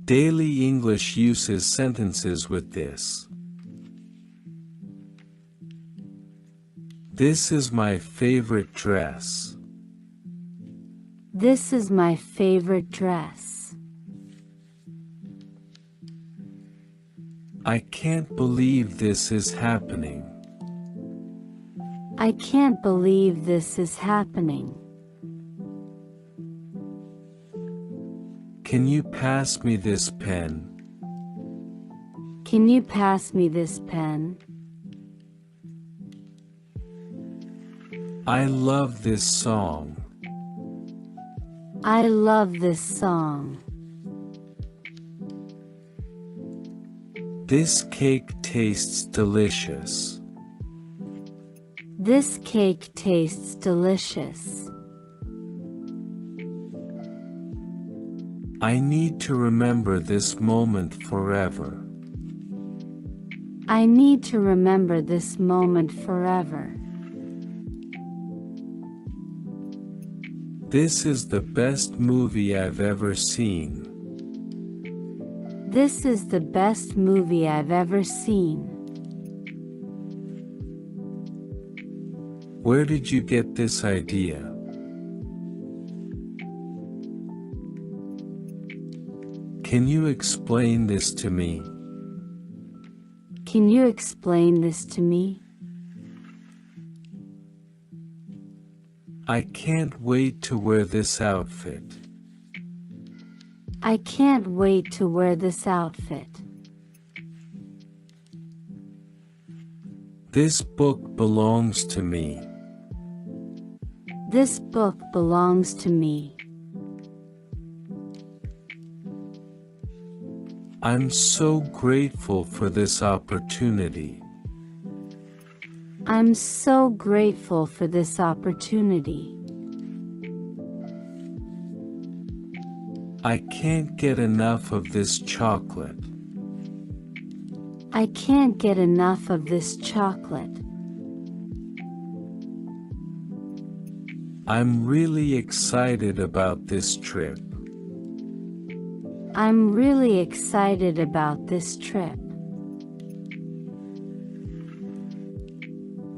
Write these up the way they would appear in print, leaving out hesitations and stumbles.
Daily English uses sentences with this. This is my favorite dress. This is my favorite dress. I can't believe this is happening. I can't believe this is happening. Can you pass me this pen? Can you pass me this pen? I love this song. I love this song. This cake tastes delicious. This cake tastes delicious. I need to remember this moment forever. I need to remember this moment forever. This is the best movie I've ever seen. This is the best movie I've ever seen. Where did you get this idea? Can you explain this to me? Can you explain this to me? I can't wait to wear this outfit. I can't wait to wear this outfit. This book belongs to me. This book belongs to me. I'm so grateful for this opportunity. I'm so grateful for this opportunity. I can't get enough of this chocolate. I can't get enough of this chocolate. I'm really excited about this trip. I'm really excited about this trip.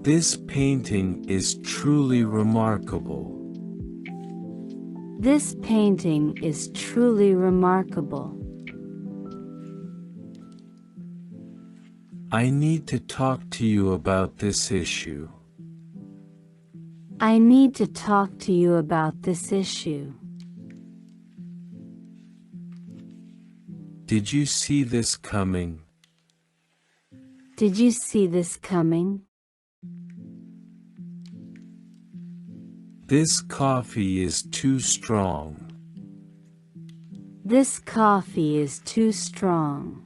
This painting is truly remarkable. This painting is truly remarkable. I need to talk to you about this issue. I need to talk to you about this issue. Did you see this coming? Did you see this coming? This coffee is too strong. This coffee is too strong.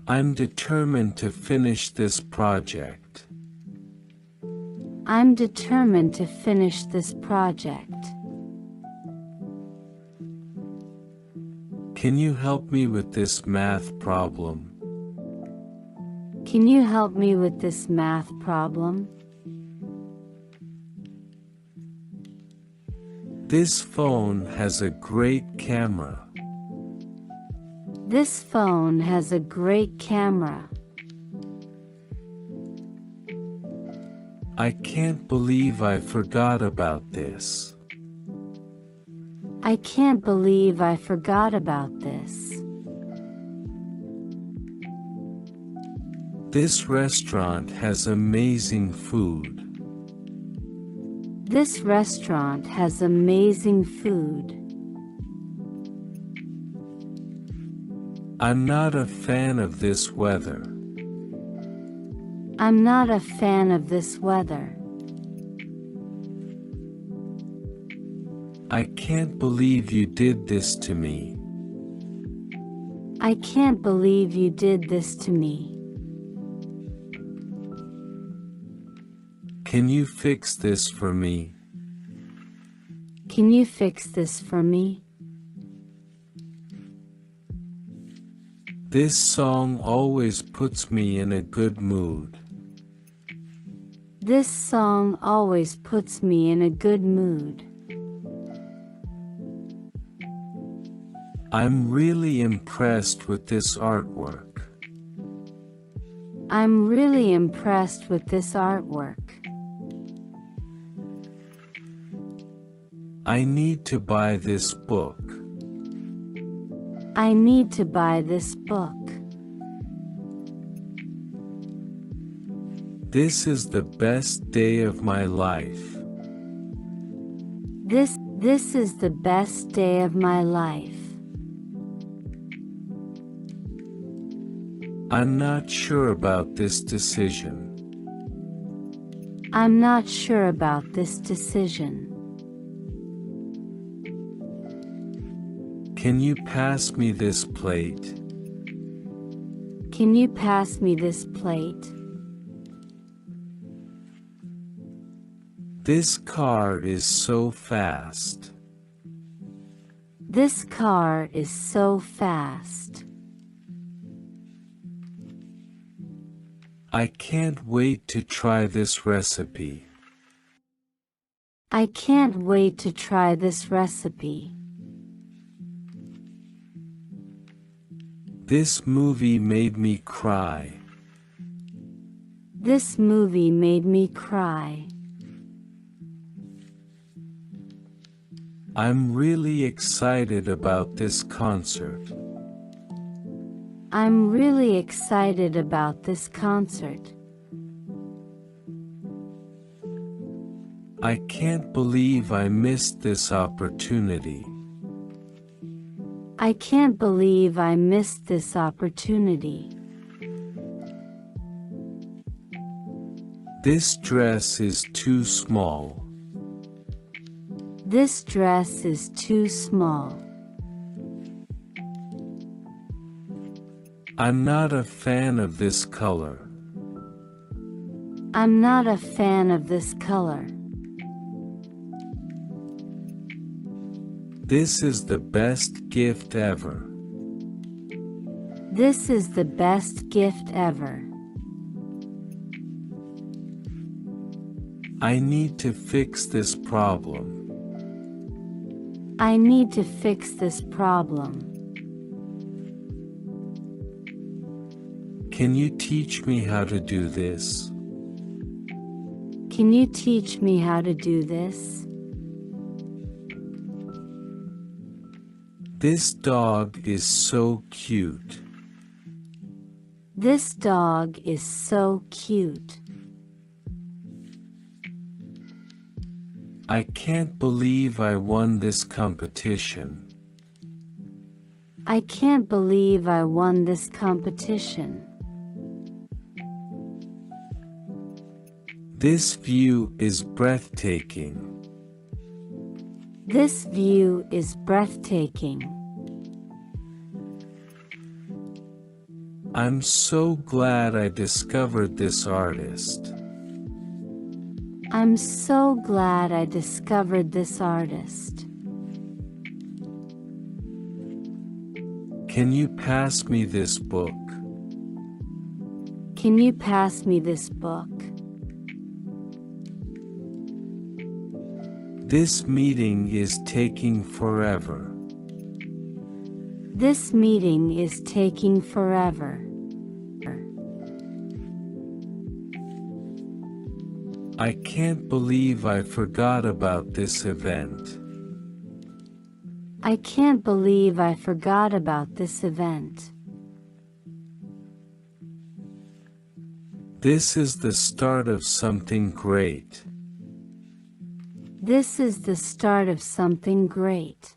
I'm determined to finish this project. I'm determined to finish this project. Can you help me with this math problem? Can you help me with this math problem? This phone has a great camera. This phone has a great camera. I can't believe I forgot about this. I can't believe I forgot about this. This restaurant has amazing food. This restaurant has amazing food. I'm not a fan of this weather. I'm not a fan of this weather. I can't believe you did this to me. I can't believe you did this to me. Can you fix this for me? Can you fix this for me? This song always puts me in a good mood. This song always puts me in a good mood. I'm really impressed with this artwork. I'm really impressed with this artwork. I need to buy this book. I need to buy this book. This is the best day of my life. This is the best day of my life. I'm not sure about this decision. I'm not sure about this decision. Can you pass me this plate? Can you pass me this plate? This car is so fast. This car is so fast. I can't wait to try this recipe. I can't wait to try this recipe. This movie made me cry. This movie made me cry. I'm really excited about this concert. I'm really excited about this concert. I can't believe I missed this opportunity. I can't believe I missed this opportunity. This dress is too small. This dress is too small. I'm not a fan of this color. I'm not a fan of this color. This is the best gift ever. This is the best gift ever. I need to fix this problem. I need to fix this problem. Can you teach me how to do this? Can you teach me how to do this? This dog is so cute. This dog is so cute. I can't believe I won this competition. I can't believe I won this competition. This view is breathtaking. This view is breathtaking. I'm so glad I discovered this artist. I'm so glad I discovered this artist. Can you pass me this book? Can you pass me this book? This meeting is taking forever. This meeting is taking forever. I can't believe I forgot about this event. I can't believe I forgot about this event. This is the start of something great. This is the start of something great.